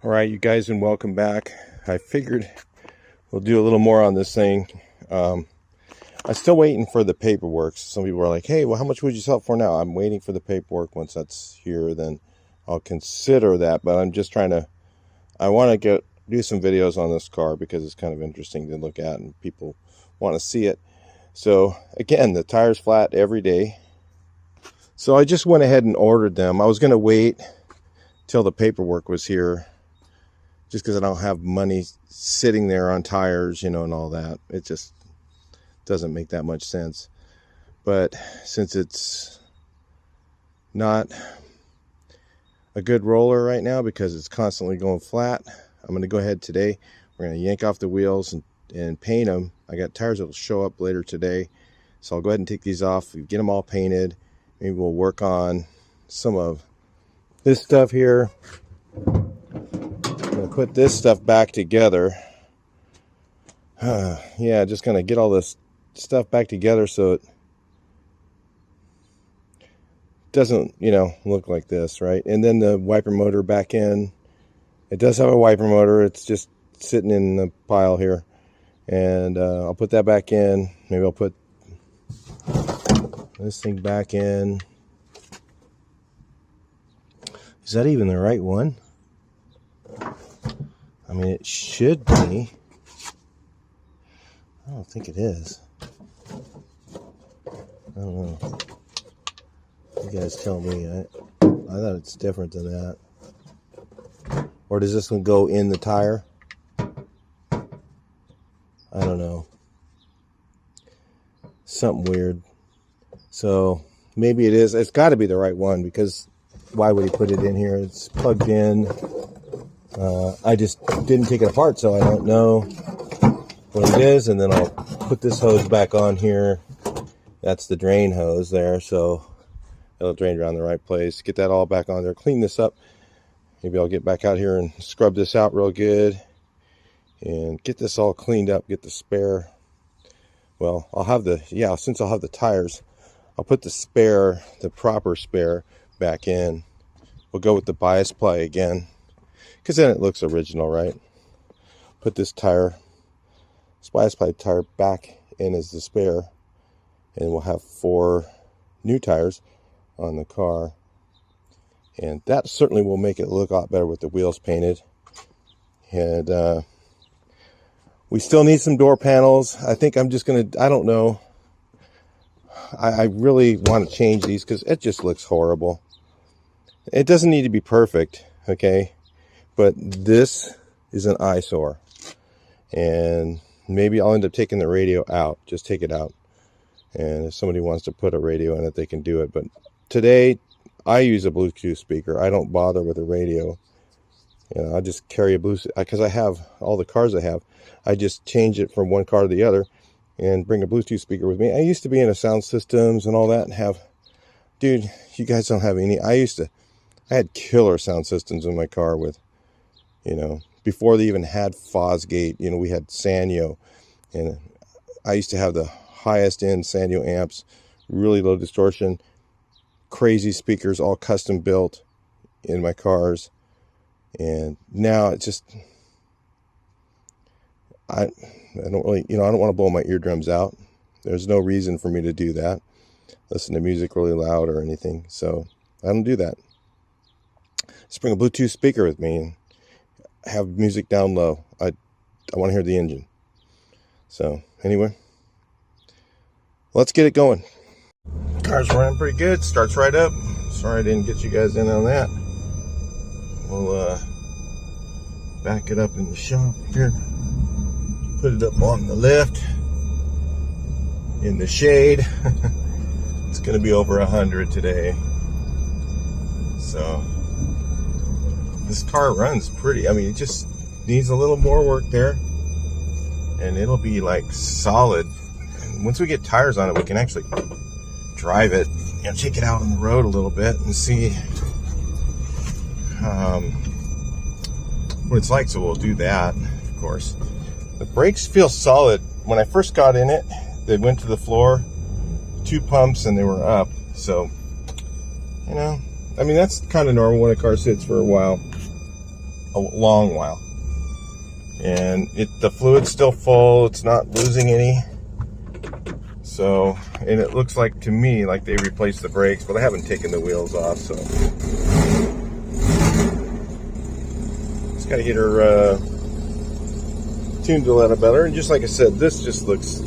All right, you guys, and welcome back. I figured we'll do a little more on this thing. I'm still waiting for the paperwork. Some people are like, hey, well, how much would you sell it for now? I'm waiting for the paperwork. Once that's here, then I'll consider that. But I'm just trying to, I want to do some videos on this car because it's kind of interesting to look at and people want to see it. So again, the tire's flat every day. So I just went ahead and ordered them. I was going to wait till the paperwork was here, just because I don't have money sitting there on tires, and all that. It just doesn't make that much sense. But since it's not a good roller right now because it's constantly going flat, I'm going to go ahead today. We're going to yank off the wheels and paint them. I got tires that will show up later today. So I'll go ahead and take these off, get them all painted. Maybe we'll work on some of this stuff here. Put this stuff back together. Yeah, just gonna get all this stuff back together so it doesn't, look like this, right? And then the wiper motor back in. It does have a wiper motor. It's just sitting in the pile here, and I'll put that back in. Maybe I'll put this thing back in. Is that even the right one? I mean, it should be. I don't think it is. I don't know. You guys tell me. I thought it's different than that. Or does this one go in the tire? I don't know. Something weird. So maybe it is. It's got to be the right one, because why would he put it in here? It's plugged in. I just didn't take it apart, so I don't know what it is. And then I'll put this hose back on here. That's the drain hose there, so it'll drain around the right place. Get that all back on there. Clean this up. Maybe I'll get back out here and scrub this out real good and get this all cleaned up. Get the spare. Well, I'll have since I'll have the tires, I'll put the proper spare back in. We'll go with the bias ply again, because then it looks original, right? Put this bias ply tire back in as the spare, and we'll have 4 new tires on the car. And that certainly will make it look a lot better with the wheels painted. And we still need some door panels. I think I'm just going to, I don't know. I really want to change these because it just looks horrible. It doesn't need to be perfect, okay? But this is an eyesore. And maybe I'll end up taking the radio out. Just take it out. And if somebody wants to put a radio in it, they can do it. But today, I use a Bluetooth speaker. I don't bother with a radio. I just carry a Bluetooth, because I have all the cars I have. I just change it from one car to the other and bring a Bluetooth speaker with me. I used to be into sound systems and all that and have, dude, you guys don't have any. I had killer sound systems in my car with, before they even had Fosgate, we had Sanyo, and I used to have the highest end Sanyo amps, really low distortion, crazy speakers, all custom built in my cars. And now it's just, I don't really, I don't want to blow my eardrums out. There's no reason for me to do that. Listen to music really loud or anything. So I don't do that. Just bring a Bluetooth speaker with me and have music down low. I want to hear the engine. So anyway, let's get it going. Car's running pretty good. Starts right up. Sorry I didn't get you guys in on that. We'll back it up in the shop here. Put it up on the lift in the shade. It's going to be over 100 today. So this car runs pretty. I mean, it just needs a little more work there, and it'll be like solid. And once we get tires on it, we can actually drive it, take it out on the road a little bit and see what it's like. So we'll do that, of course. The brakes feel solid. When I first got in it, they went to the floor, 2 pumps, and they were up. So, I mean, that's kind of normal when a car sits for a while. a long while. And the fluid's still full, it's not losing any. So, and it looks like to me like they replaced the brakes, but I haven't taken the wheels off, so. Just gotta get her tuned a little better. And just like I said, this just looks,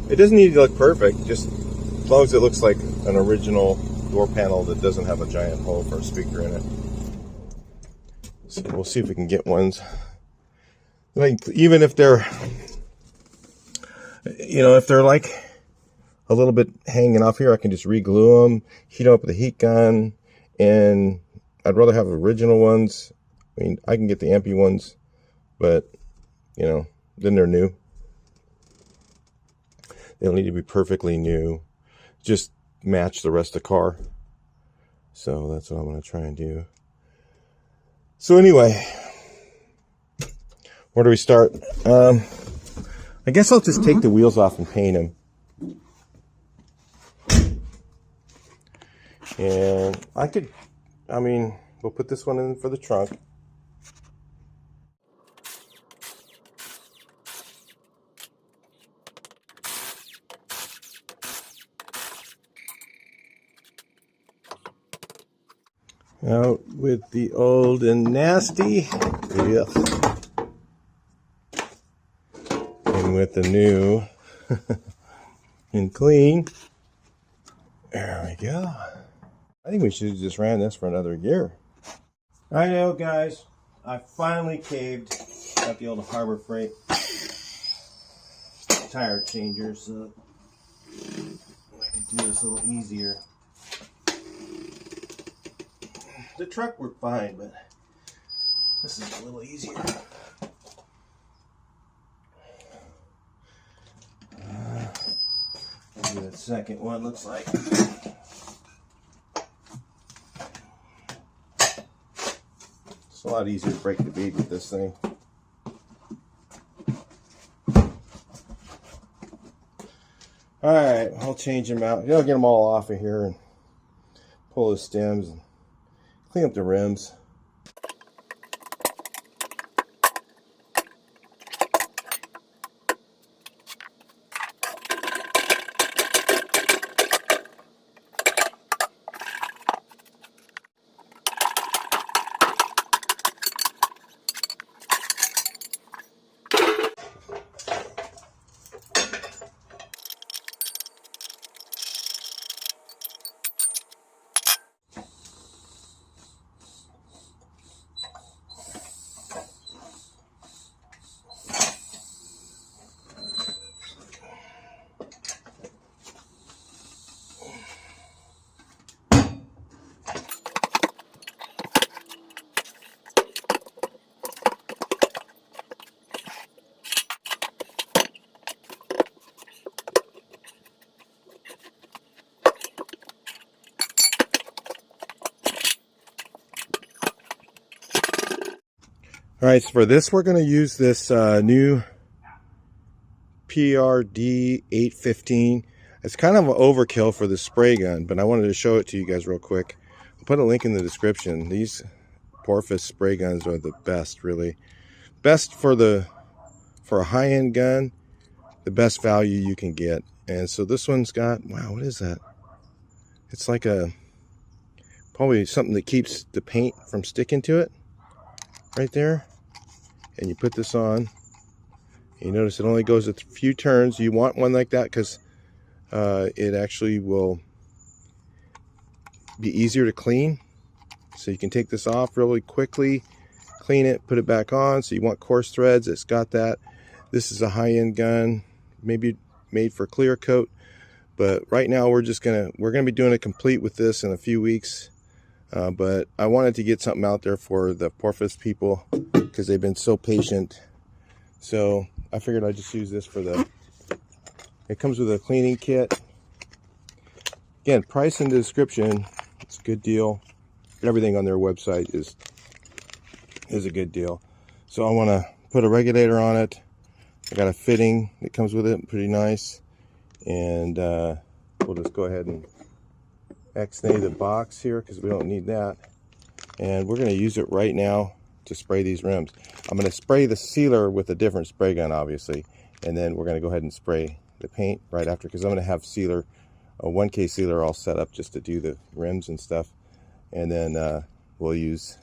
it doesn't need to look perfect, just as long as it looks like an original door panel that doesn't have a giant hole for a speaker in it. So we'll see if we can get ones. Like, even if they're, you know, if they're like a little bit hanging off here, I can just re-glue them, heat them up with a heat gun, and I'd rather have original ones. I mean, I can get the empty ones, but, you know, then they're new. They don't need to be perfectly new. Just match the rest of the car. So that's what I'm going to try and do. So anyway, where do we start? I guess I'll just take the wheels off and paint them. And I mean, we'll put this one in for the trunk. Out with the old and nasty. Yeah. And with the new and clean. There we go. I think we should have just ran this for another year. I know, guys. I finally caved. Got the old Harbor Freight tire changer, so I can do this a little easier. The truck worked fine, but this is a little easier. Maybe that second one looks like. It's a lot easier to break the bead with this thing. Alright, I'll change them out. I'll get them all off of here and pull the stems and clean up the rims. Alright, so for this we're going to use this new PRD 815. It's kind of an overkill for the spray gun, but I wanted to show it to you guys real quick. I'll put a link in the description. These Porpoise spray guns are the best, really. Best for a high-end gun, the best value you can get. And so this one's got, wow, what is that? It's like probably something that keeps the paint from sticking to it. Right there. And you put this on. You notice it only goes a few turns. You want one like that because it actually will be easier to clean. So you can take this off really quickly, clean it, put it back on. So you want coarse threads. It's got that. This is a high-end gun, maybe made for clear coat. But right now we're gonna be doing a complete with this in a few weeks. But I wanted to get something out there for the Porpoise people because they've been so patient. So I figured I'd just use this for it comes with a cleaning kit. Again, price in the description. It's a good deal. Everything on their website is a good deal. So I want to put a regulator on it. I got a fitting that comes with it, pretty nice. And we'll just go ahead and X-nay the box here because we don't need that. And we're going to use it right now to spray these rims. I'm going to spray the sealer with a different spray gun, obviously, and then we're going to go ahead and spray the paint right after, because I'm going to have sealer, a 1K sealer all set up just to do the rims and stuff, and then we'll use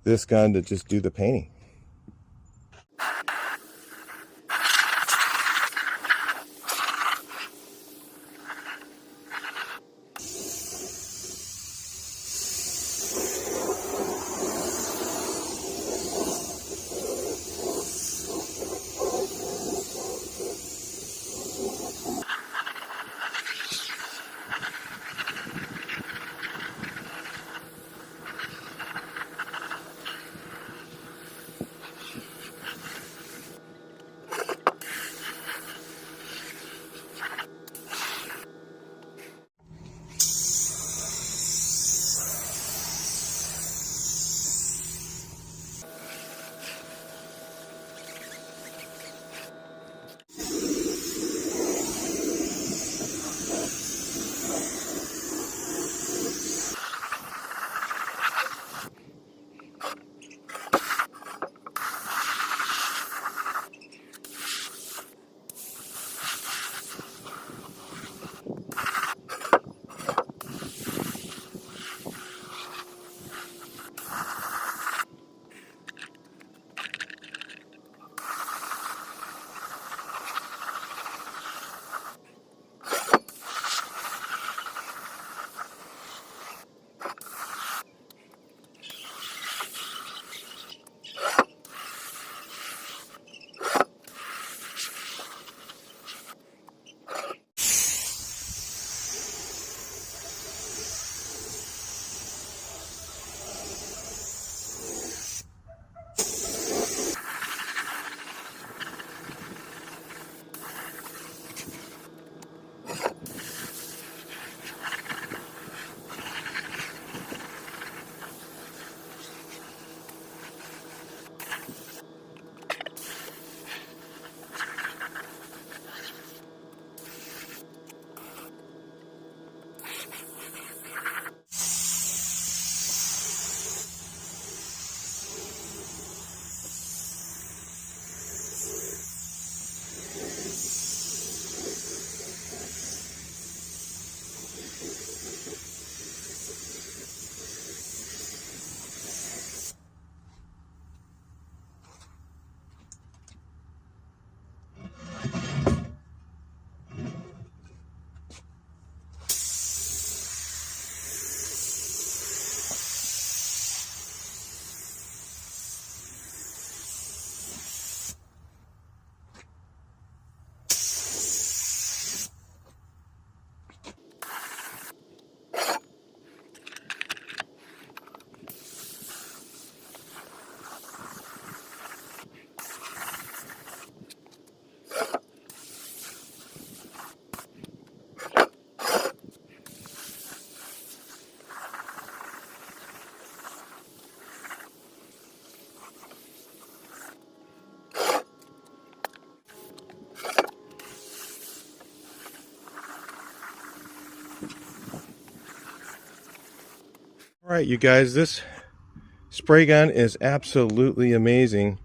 this gun to just do the painting. All right, you guys, this spray gun is absolutely amazing.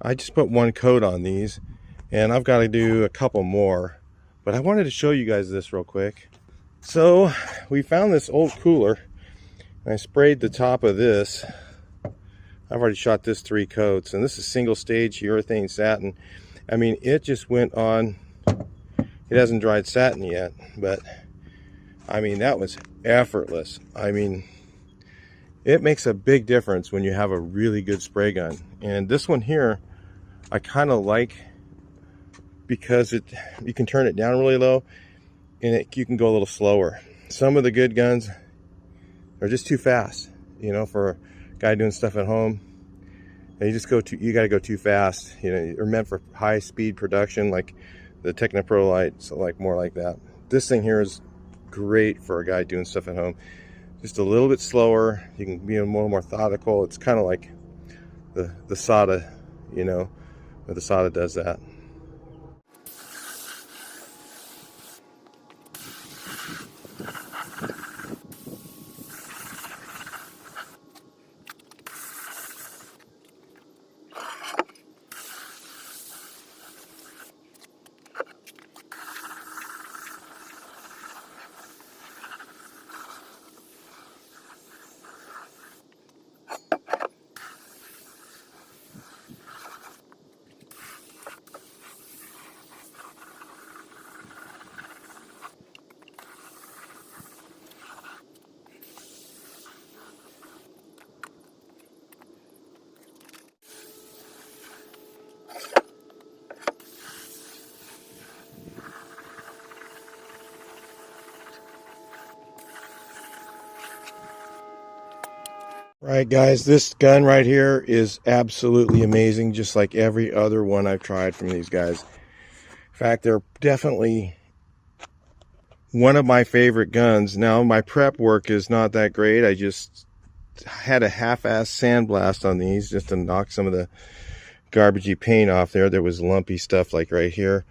I just put one coat on these, and I've got to do a couple more, but I wanted to show you guys this real quick. So we found this old cooler, and I sprayed the top of this. I've already shot this 3 coats, and this is single stage urethane satin. I mean, it just went on. It hasn't dried satin yet, but I mean, that was effortless. I mean, it makes a big difference when you have a really good spray gun. And this one here, I kind of like, because you can turn it down really low, and you can go a little slower. Some of the good guns are just too fast, you know, for a guy doing stuff at home. And you got to go too fast. You know, they're meant for high speed production, like the Technopro lights, like more like that. This thing here is great for a guy doing stuff at home. Just a little bit slower. You can be more methodical. It's kind of like the Sada, you know, the Sada does that. Right, guys, this gun right here is absolutely amazing, just like every other one I've tried from these guys. In fact, they're definitely one of my favorite guns. Now, my prep work is not that great. I just had a half-ass sandblast on these just to knock some of the garbagey paint off there. There was lumpy stuff like right here.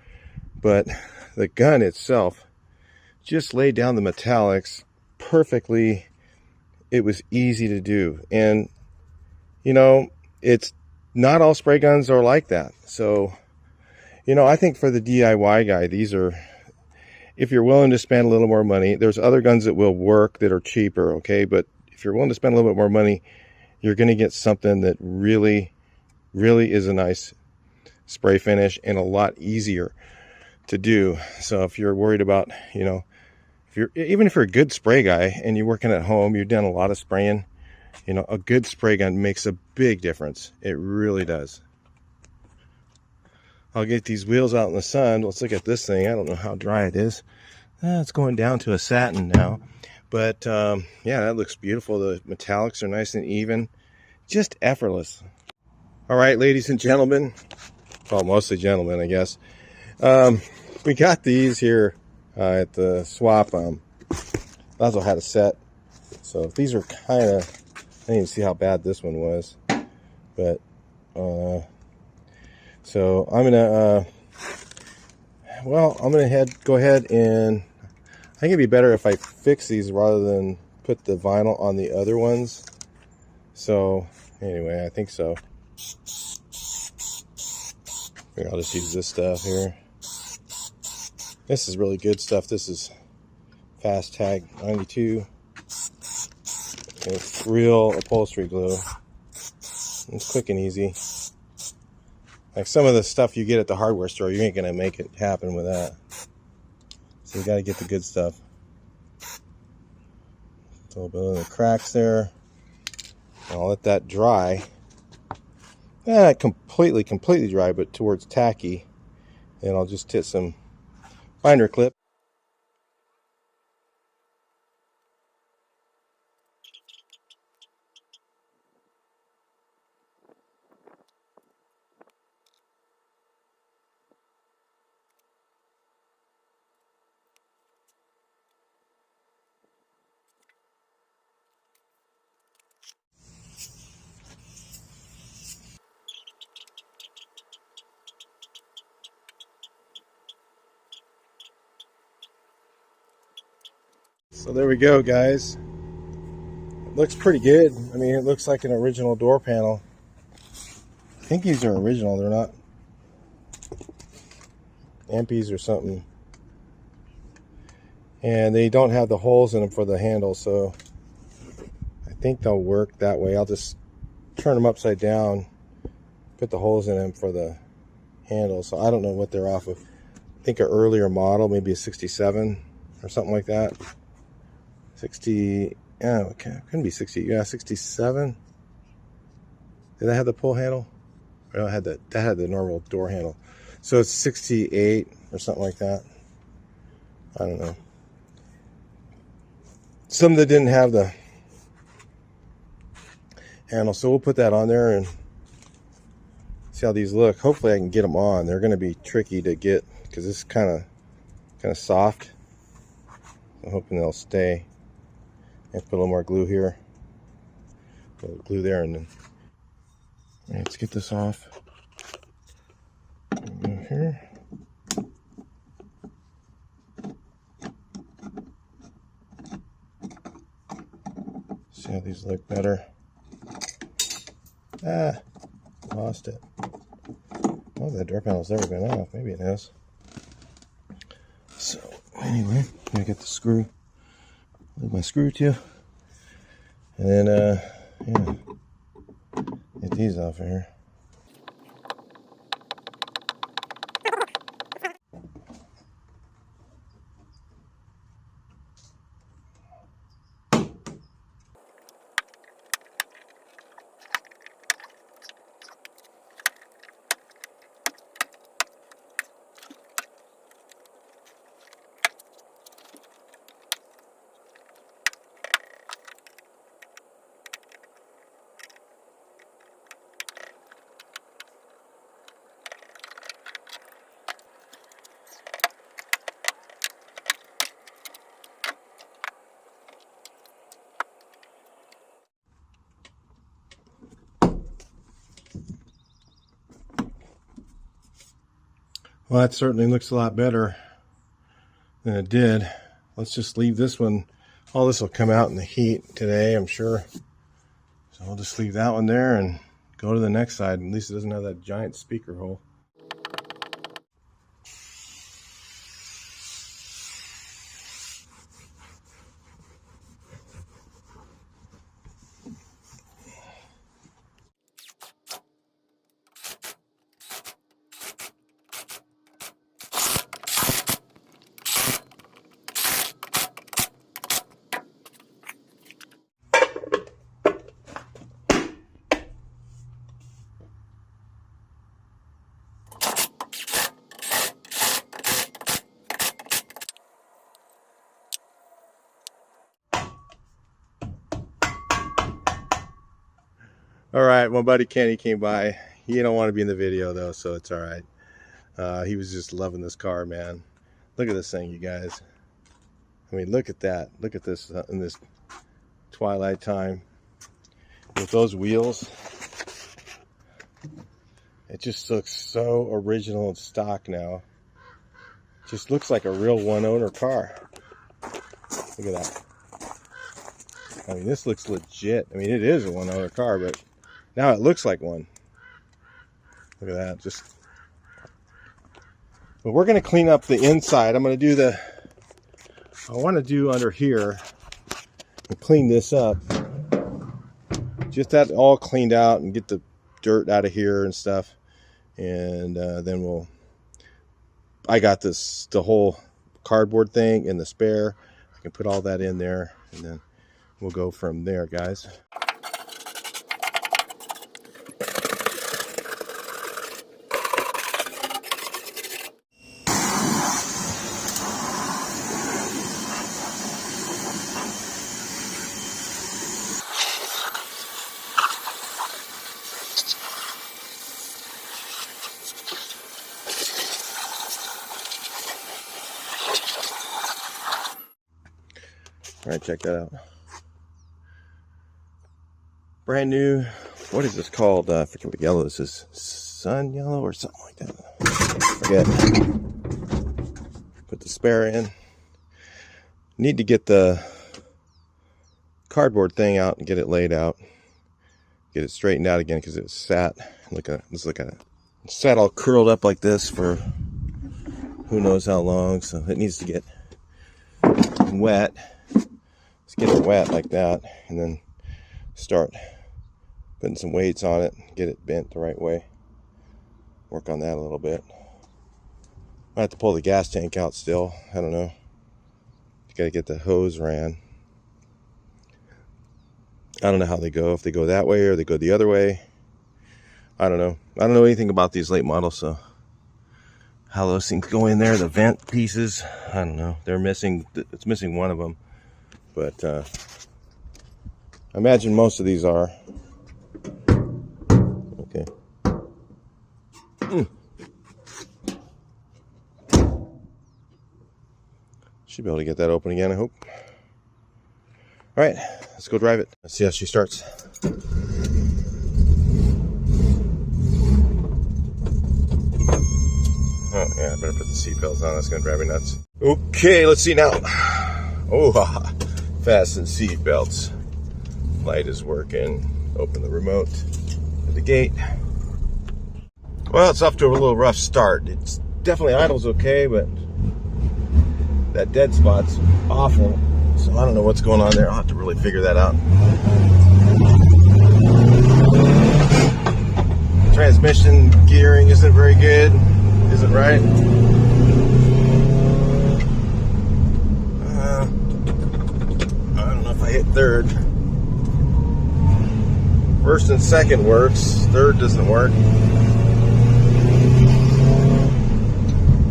But the gun itself just laid down the metallics perfectly. It was easy to do. And you know, it's not all spray guns are like that. So, you know, I think for the DIY guy, these are, if you're willing to spend a little more money, there's other guns that will work that are cheaper, okay? But if you're willing to spend a little bit more money, you're going to get something that really, really is a nice spray finish and a lot easier to do. So if you're worried about, you know, even if you're a good spray guy and you're working at home, you've done a lot of spraying, you know, a good spray gun makes a big difference. It really does. I'll get these wheels out in the sun. Let's look at this thing. I don't know how dry it is. It's going down to a satin now. But yeah, that looks beautiful. The metallics are nice and even. Just effortless. All right, ladies and gentlemen. Well, mostly gentlemen, I guess. We got these here at the swap. Lazo had a set. So these are kind of, I didn't even see how bad this one was. But, so I'm gonna, go ahead and I think it'd be better if I fix these rather than put the vinyl on the other ones. So anyway, I think so. Here, I'll just use this stuff here. This is really good stuff. This is Fast Tag 92. It's real upholstery glue. It's quick and easy. Like some of the stuff you get at the hardware store, you ain't gonna make it happen with that. So you gotta get the good stuff. A little bit of the cracks there. I'll let that dry. Not completely dry, but towards tacky. And I'll just hit some binder clip. So there we go, guys. It looks pretty good. I mean, it looks like an original door panel. I think these are original. They're not Ampies or something. And they don't have the holes in them for the handle, so I think they'll work that way. I'll just turn them upside down, put the holes in them for the handle. So I don't know what they're off of. I think an earlier model, maybe a 67 or something like that. 60, yeah, okay, couldn't be 60, yeah, 67. Did that have the pull handle? Or that had the normal door handle. So it's 68 or something like that. I don't know. Some that didn't have the handle, so we'll put that on there and see how these look. Hopefully I can get them on. They're going to be tricky to get because this is kind of soft. I'm hoping they'll stay. I have to put a little more glue here. Put a little glue there, and then let's get this off. Here. See how these look better. Ah, lost it. Oh, that door panel's never been off. Maybe it has. So anyway, I'm gonna get the screw. Leave my screw too, and then yeah, get these off of here. Well, that certainly looks a lot better than it did. Let's just leave this one. All this will come out in the heat today, I'm sure. So we'll just leave that one there and go to the next side. At least it doesn't have that giant speaker hole. All right, my buddy Kenny came by. He don't want to be in the video though, so it's all right. He was just loving this car, man. Look at this thing, you guys. I mean, look at that. Look at this in this twilight time with those wheels. It just looks so original and stock now. Just looks like a real one-owner car. Look at that. I mean, this looks legit. I mean, it is a one-owner car, but now it looks like one. Look at that. Just. But we're going to clean up the inside. I'm going to do I want to do under here and clean this up. Just that all cleaned out and get the dirt out of here and stuff. And then I got the whole cardboard thing and the spare. I can put all that in there and then we'll go from there, guys. All right, check that out. Brand new. What is this called? I forget what yellow this is. Sun yellow or something like that. Forget. Put the spare in. Need to get the cardboard thing out and get it laid out. Get it straightened out again because it sat. Look at it. It sat all curled up like this for who knows how long. So it needs to get wet. Get it wet like that and then start putting some weights on it, get it bent the right way. Work on that a little bit. I have to pull the gas tank out still. I don't know. You got to get the hose ran. I don't know how they go, if they go that way or they go the other way. I don't know. I don't know anything about these late models, so how those things go in there, the vent pieces, I don't know. They're missing, it's missing one of them. But I imagine most of these are. Okay. Should be able to get that open again, I hope. All right, let's go drive it. Let's see how she starts. Oh, yeah, I better put the seatbelts on. That's going to drive me nuts. Okay, let's see now. Oh, fasten seat belts. Light is working. Open the remote to the gate. Well, it's off to a little rough start. It's definitely idles okay, but that dead spot's awful. So I don't know what's going on there. I'll have to really figure that out. Transmission gearing isn't very good. Is it right? I hit third. First and second works. Third doesn't work.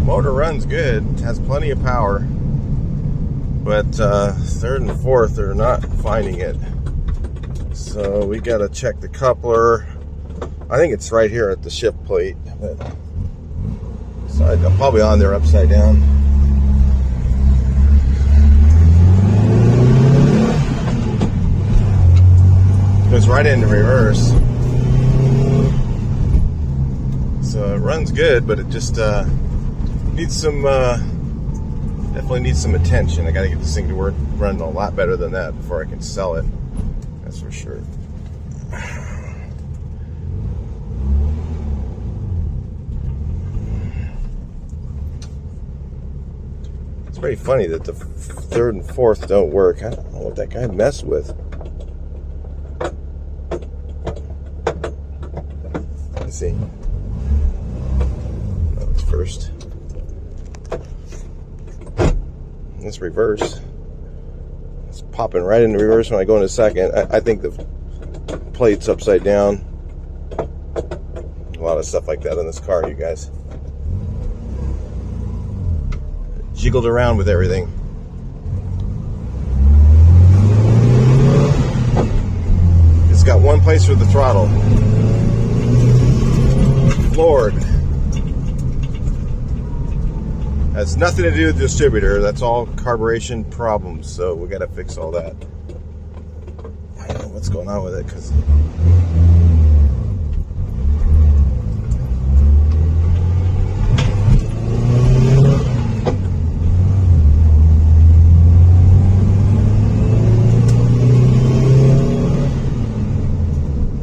Motor runs good. Has plenty of power. But third and fourth are not finding it. So we got to check the coupler. I think it's right here at the shift plate. But so I'm probably on there upside down. Goes right into reverse. So it runs good, but it just Needs some, definitely needs some attention. I gotta get this thing to work, run a lot better than that before I can sell it. That's for sure. It's pretty funny that the third and fourth don't work. I don't know what that guy messed with. Let's see. That's first. This reverse. It's popping right into reverse when I go into second. I think the plate's upside down. A lot of stuff like that in this car, you guys. Jiggled around with everything. It's got one place for the throttle. Lord. Has nothing to do with the distributor. That's all carburation problems. So we got to fix all that. I don't know what's going on with it because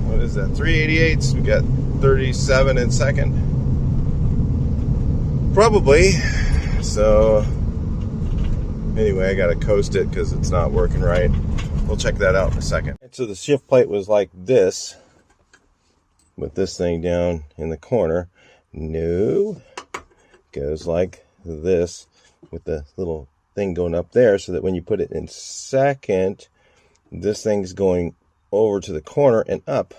what is that? 388s. We got 37 in second. Probably. So anyway, I gotta coast it because it's not working right. We'll check that out in a second. So the shift plate was like this, with this thing down in the corner. No, goes like this with the little thing going up there, so that when you put it in second, this thing's going over to the corner and up.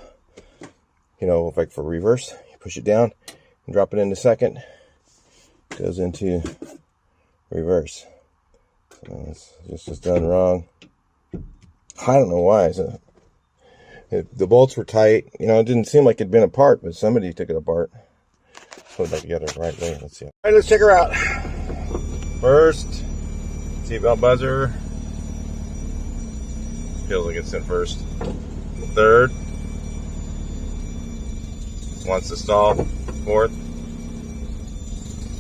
You know, like for reverse, you push it down and drop it into second. Goes into reverse. So it's just done wrong. I don't know why. So the bolts were tight. You know, it didn't seem like it'd been apart, but somebody took it apart. Put it back together the right way. Let's see. All right, let's check her out. First, seatbelt buzzer. Feels like it's in first. Third. Wants to stall. Fourth.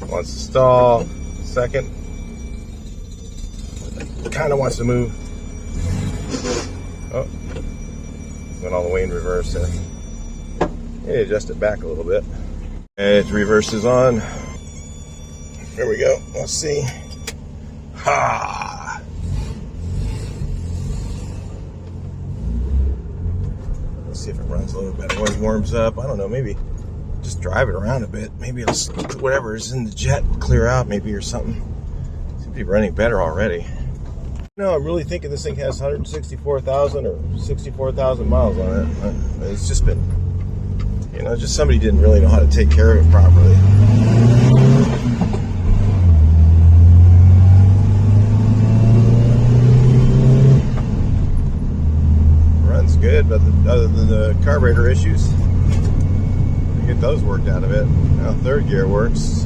Wants to stall. Second. Kind of wants to move. Oh. Went all the way in reverse there. Maybe adjust it back a little bit. And its reverse is on. There we go. Let's see. Ha! Let's see if it runs a little better when it warms up. I don't know. Maybe just drive it around a bit. Maybe it'll, whatever is in the jet will clear out, maybe, or something. Seems to be running better already. No, I'm really thinking this thing has 164,000 or 64,000 miles on it. It's just been, you know, just somebody didn't really know how to take care of it properly. Runs good, but other than the carburetor issues, get those worked out of it. Now third gear works.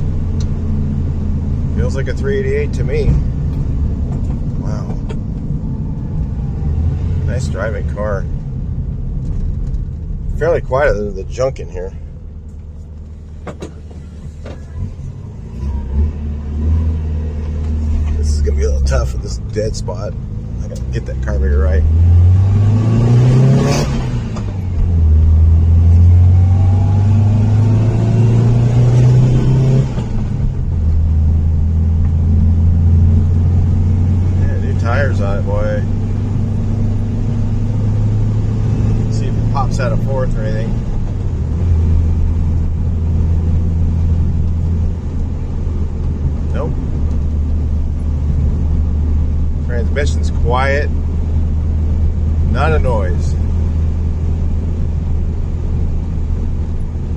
Feels like a 388 to me. Wow. Nice driving car. Fairly quiet other than the junk in here. This is gonna be a little tough with this dead spot. I gotta get that carburetor right. Tires on it, boy. Let's see if it pops out a fourth or anything. Nope. Transmission's quiet. Not a noise.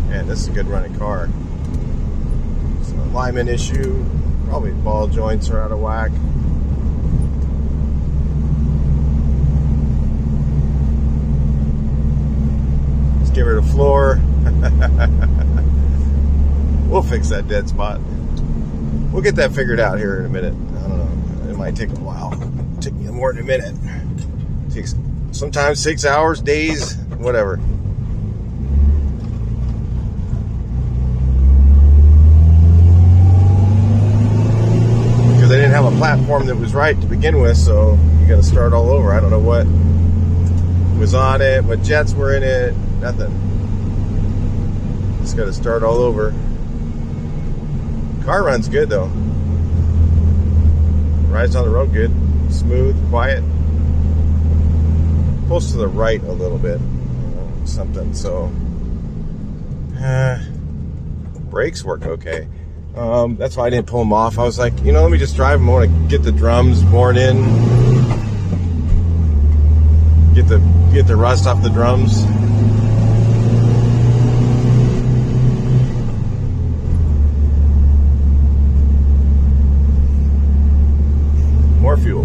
Man, this is a good running car. Some alignment issue. Probably ball joints are out of whack. Get rid of floor. We'll fix that dead spot. We'll get that figured out here in a minute. I don't know. It might take a while. It'll take me more than a minute. It takes sometimes 6 hours, days, whatever. platform that was right to begin with, so you got to start all over. I don't know what was on it, what jets were in it, nothing. Just got to start all over. Car runs good though. Rides on the road good, smooth, quiet. Pulls to the right a little bit, something. So brakes work okay. That's why I didn't pull them off. I was like, let me just drive them. I want to get the drums worn in, get the rust off the drums. More fuel.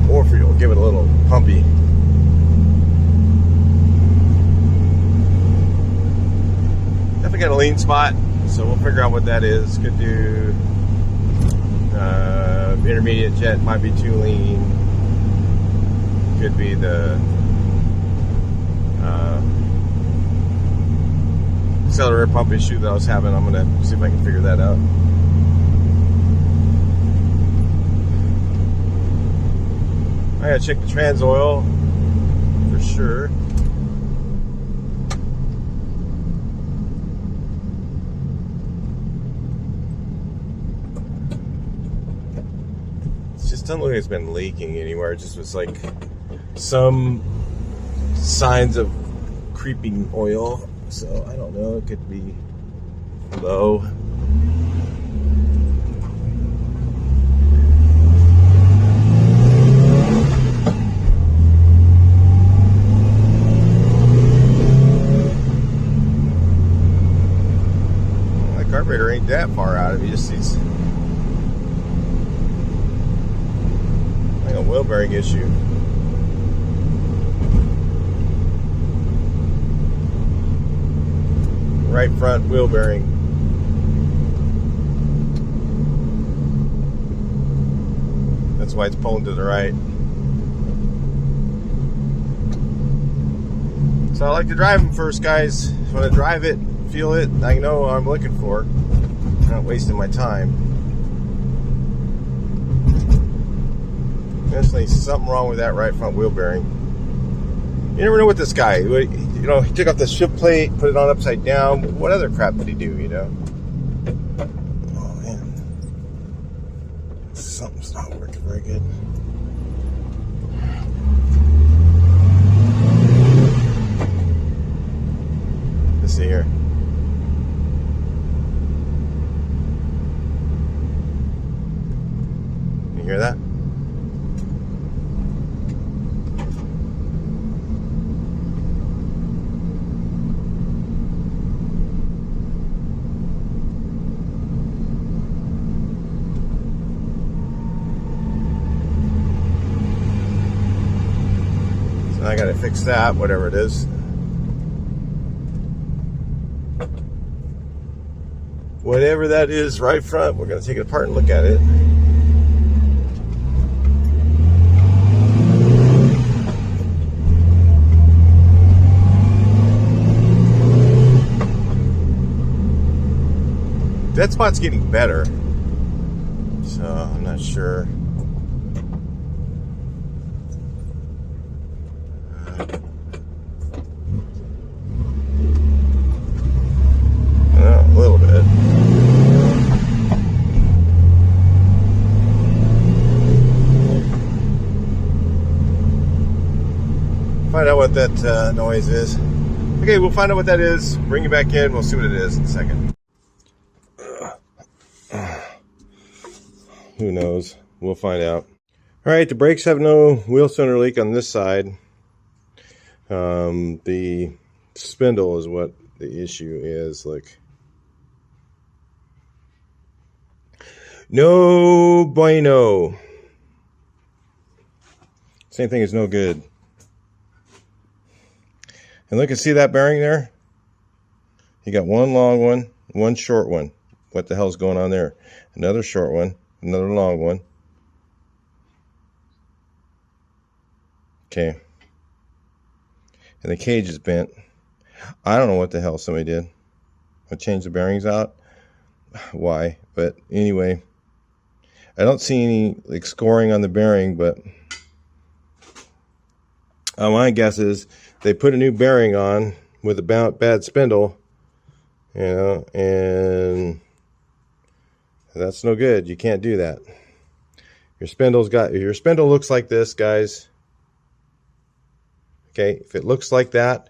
Give it a little pumpy. Definitely got a lean spot, so we'll figure out what that is. Could do intermediate jet, might be too lean. Could be the accelerator pump issue that I was having. I'm gonna see if I can figure that out. I gotta check the trans oil for sure. It just doesn't look like it's been leaking anywhere. It just was like some signs of creeping oil. So I don't know. It could be low. Carburetor ain't that far out of it. Just these, like a wheel bearing issue. Right front wheel bearing. That's why it's pulling to the right. So I like to drive them first, guys. When I drive it, feel it, I know what I'm looking for. I'm not wasting my time. Definitely something wrong with that right front wheel bearing. You never know what this guy, he took off the shift plate, put it on upside down. What other crap did he do, Oh man. Something's not working very good. Let's see here. You hear that? So I gotta fix that, whatever it is. Whatever that is, right front, we're gonna take it apart and look at it. That spot's getting better, so I'm not sure. A little bit. Find out what that noise is. Okay, we'll find out what that is. Bring it back in. We'll see what it is in a second. Who knows? We'll find out. All right, the brakes have no wheel cylinder leak on this side. The spindle is what the issue is. Look. No bueno. Same thing as no good. And look, and see that bearing there? You got one long one, one short one. What the hell's going on there? Another short one, another long one. Okay. And the cage is bent. I don't know what the hell somebody did. I changed the bearings out. Why? But anyway, I don't see any like scoring on the bearing, but my guess is they put a new bearing on with a bad spindle, you know, and that's no good. You can't do that. Your spindle looks like this, guys. Okay, if it looks like that,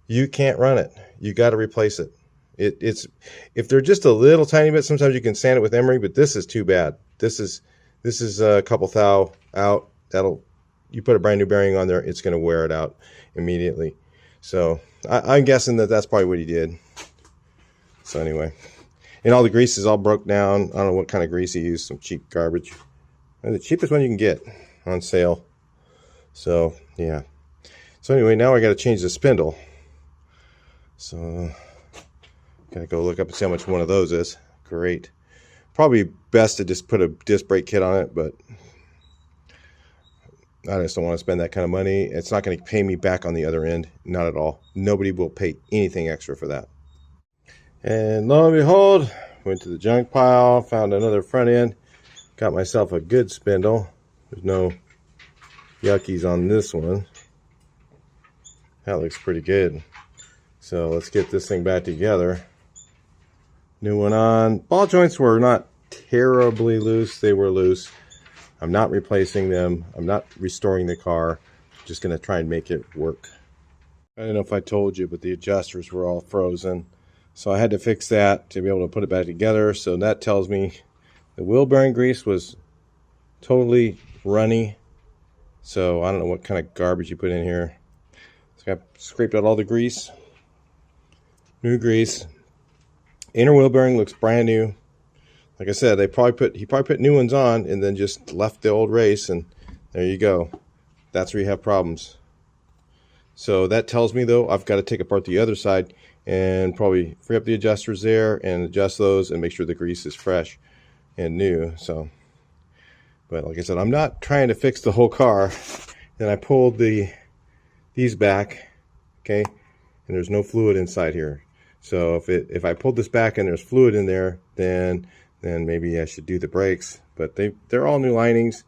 you can't run it. You got to replace it. It's if they're just a little tiny bit, sometimes you can sand it with emery, but this is too bad. This is a couple thou out. You put a brand new bearing on there, it's going to wear it out immediately. So I'm guessing that that's probably what he did. So anyway, and all the grease is all broke down. I don't know what kind of grease he used. Some cheap garbage. The cheapest one you can get on sale. So yeah. So anyway, now I got to change the spindle. So gotta go look up and see how much one of those is. Great. Probably best to just put a disc brake kit on it, but I just don't want to spend that kind of money. It's not going to pay me back on the other end. Not at all. Nobody will pay anything extra for that. And lo and behold, went to the junk pile, found another front end, got myself a good spindle. There's no yuckies on this one. That looks pretty good. So let's get this thing back together. New one on. Ball joints were not terribly loose. They were loose. I'm not replacing them. I'm not restoring the car. I'm just going to try and make it work. I don't know if I told you, but the adjusters were all frozen. So I had to fix that to be able to put it back together. So that tells me the wheel bearing grease was totally runny. So I don't know what kind of garbage you put in here. So I scraped out all the grease. New grease. Inner wheel bearing looks brand new. Like I said, he probably put new ones on and then just left the old race, and there you go. That's where you have problems. So that tells me, though, I've got to take apart the other side and probably free up the adjusters there and adjust those and make sure the grease is fresh and new. So, but like I said, I'm not trying to fix the whole car. Then I pulled these back, okay, and there's no fluid inside here. So if I pulled this back and there's fluid in there, then maybe I should do the brakes. But they're all new linings,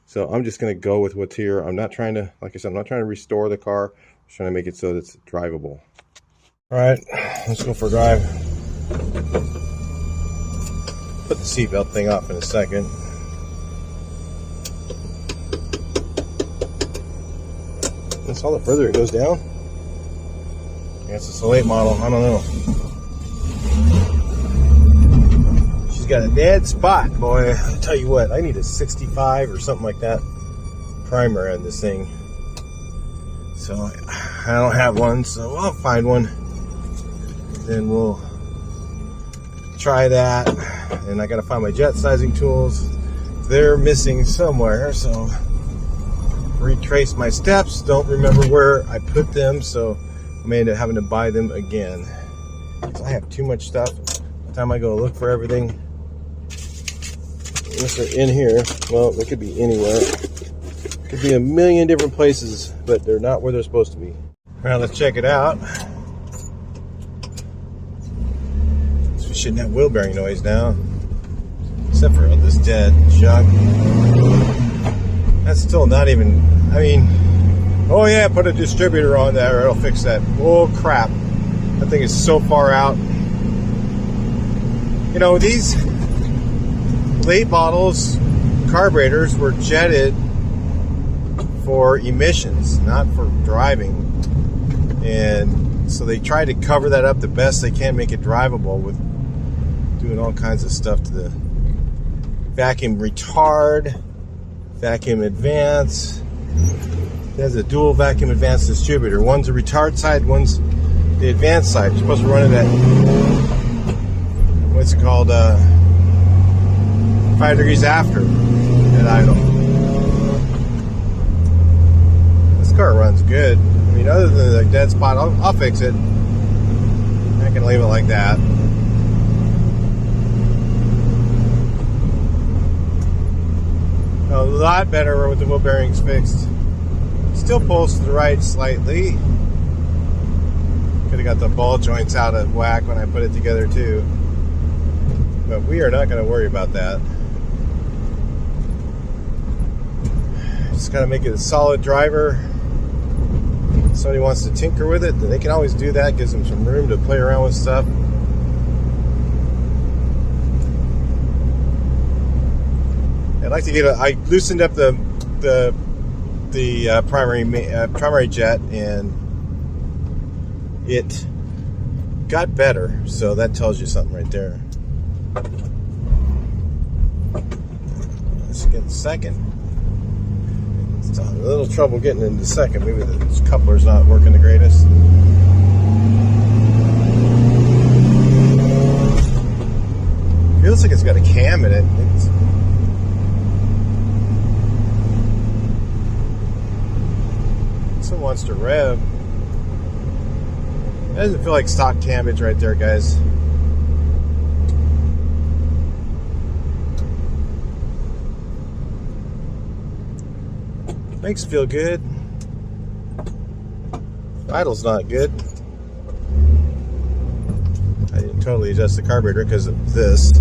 so I'm just going to go with what's here. I'm not trying to, like I said, I'm not trying to restore the car. I'm trying to make it so that it's drivable. All right, let's go for a drive. Put the seatbelt thing off in a second. That's all the further it goes down. I guess it's a late model. I don't know. She's got a dead spot, boy. I'll tell you what, I need a 65 or something like that primer on this thing. So I don't have one, so I'll find one. Then we'll try that. And I gotta find my jet sizing tools. They're missing somewhere, so retrace my steps. Don't remember where I put them, so I may end up having to buy them again. So I have too much stuff. By the time I go look for everything, unless they're in here, well, they could be anywhere. Could be a million different places, but they're not where they're supposed to be. All right, let's check it out. So we shouldn't have wheel bearing noise now, except for all this dead junk. That's still not even, I mean, oh yeah, put a distributor on there, it'll fix that. Oh crap, that thing is so far out. You know, these late models carburetors were jetted for emissions, not for driving. And so they tried to cover that up the best they can, make it drivable with doing all kinds of stuff to the vacuum retard, vacuum advance. It has a dual vacuum advance distributor. One's the retard side, one's the advanced side. You're supposed to run it at, what's it called, 5 degrees after at idle. This car runs good. I mean, other than the dead spot, I'll fix it. I can leave it like that. A lot better with the wheel bearings fixed. Still pulls to the right slightly. Could have got the ball joints out of whack when I put it together too. But we are not going to worry about that. Just gotta make it a solid driver. If somebody wants to tinker with it, then they can always do that. Gives them some room to play around with stuff. I'd like to get I loosened up the primary jet, and it got better. So that tells you something right there. Let's get the second. It's a little trouble getting into the second. Maybe the coupler's not working the greatest. Feels like it's got a cam in it. It wants to rev. That doesn't feel like stock cammage right there, guys. Makes it feel good. Idle's not good. I didn't totally adjust the carburetor because of this.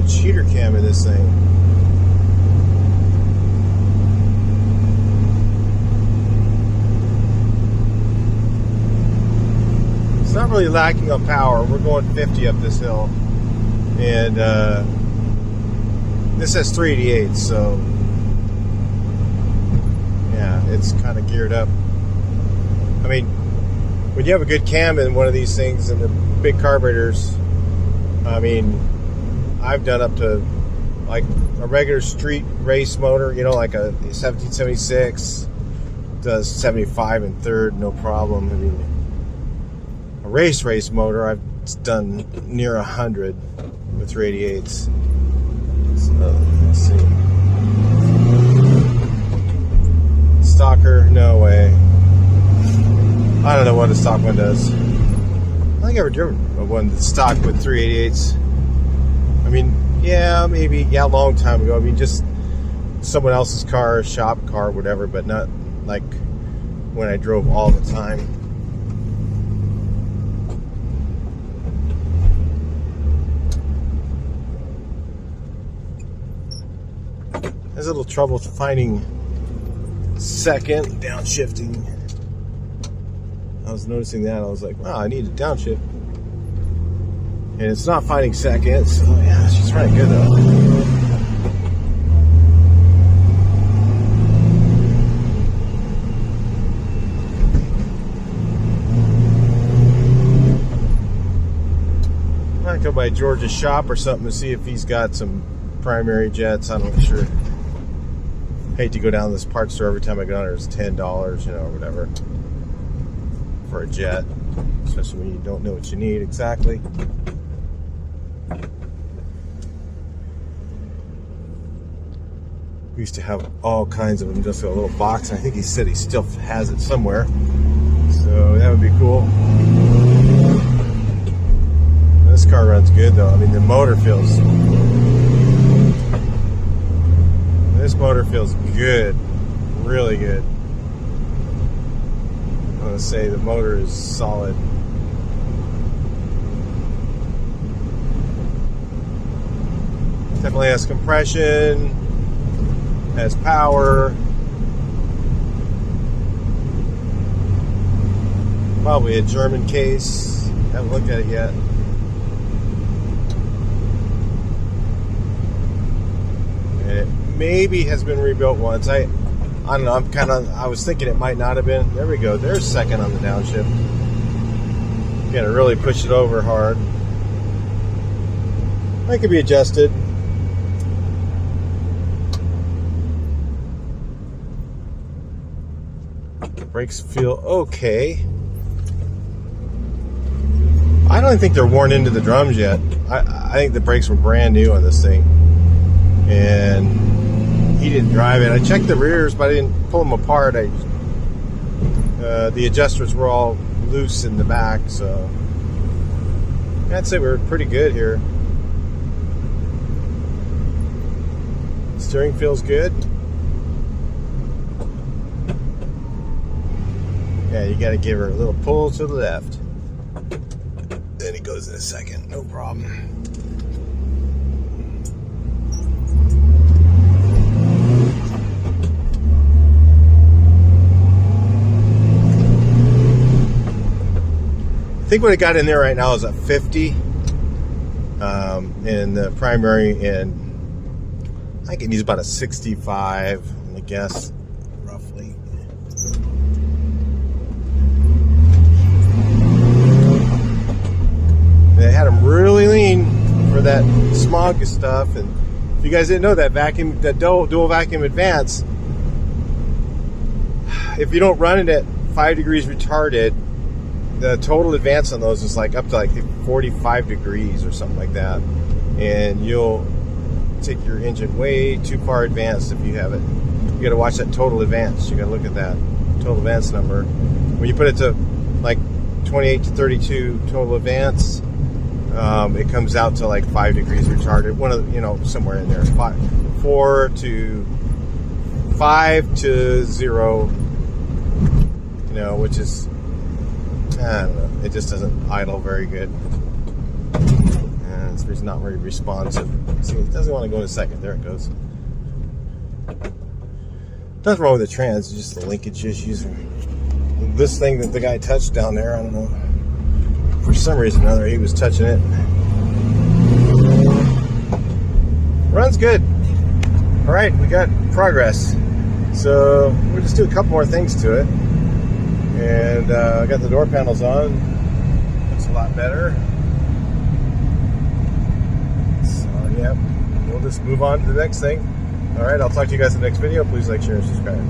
Cheater cam in this thing. It's not really lacking on power. We're going 50 up this hill, and this has 388, so yeah, it's kind of geared up. I mean, when you have a good cam in one of these things and the big carburetors, I mean, I've done up to like a regular street race motor, you know, like a 1776 does 75 and third, no problem. I mean, a race motor, I've done near 100 with 388s. So let's see. Stalker, no way. I don't know what a stock one does. I don't think I've ever driven one that's stock with 388s. I mean, yeah, maybe, yeah, a long time ago. I mean, just someone else's car, shop car, whatever, but not like when I drove all the time. There's a little trouble finding second downshifting. I was noticing that. I was like, wow, I need a downshift. And it's not finding second, so yeah, she's running good though. I might go by George's shop or something to see if he's got some primary jets. I'm not sure. Hate to go down to this parts store every time I go down there. It's $10, you know, or whatever, for a jet, especially when you don't know what you need exactly. We used to have all kinds of them, just a little box. And I think he said he still has it somewhere, so that would be cool. This car runs good though. I mean, the motor feels. This motor feels good, really good. I want to say the motor is solid. Definitely has compression. Has power. Probably a German case. Haven't looked at it yet. And it maybe has been rebuilt once. I don't know. I was thinking it might not have been. There we go. There's second on the downshift. You gotta really push it over hard. That could be adjusted. Brakes feel okay. I don't think they're worn into the drums yet. I think the brakes were brand new on this thing. And he didn't drive it. I checked the rears, but I didn't pull them apart. The adjusters were all loose in the back, so I'd say we're pretty good here. Steering feels good. Yeah, you got to give her a little pull to the left. Then it goes in a second, no problem. I think what I got in there right now is a 50 in the primary, and I can use about a 65, I guess, roughly. They had them really lean for that smog stuff, and if you guys didn't know, that vacuum, that dual vacuum advance, if you don't run it at 5 degrees retarded, the total advance on those is like up to like 45 degrees or something like that, and you'll take your engine way too far advanced if you have it. You got to watch that total advance. You got to look at that total advance number. When you put it to like 28 to 32 total advance, it comes out to like 5 degrees retarded. One of the, you know, somewhere in there, 4 to 5 to 0. You know, which is, I don't know, it just doesn't idle very good. And it's not very responsive. See, it doesn't want to go in a second. There it goes. Nothing wrong with the trans, it's just the linkage issues. This thing that the guy touched down there, I don't know, for some reason or other, he was touching it. Runs good. All right, we got progress. So we'll just do a couple more things to it. And I got the door panels on. Looks a lot better. So yeah, we'll just move on to the next thing. All right, I'll talk to you guys in the next video. Please like, share, and subscribe.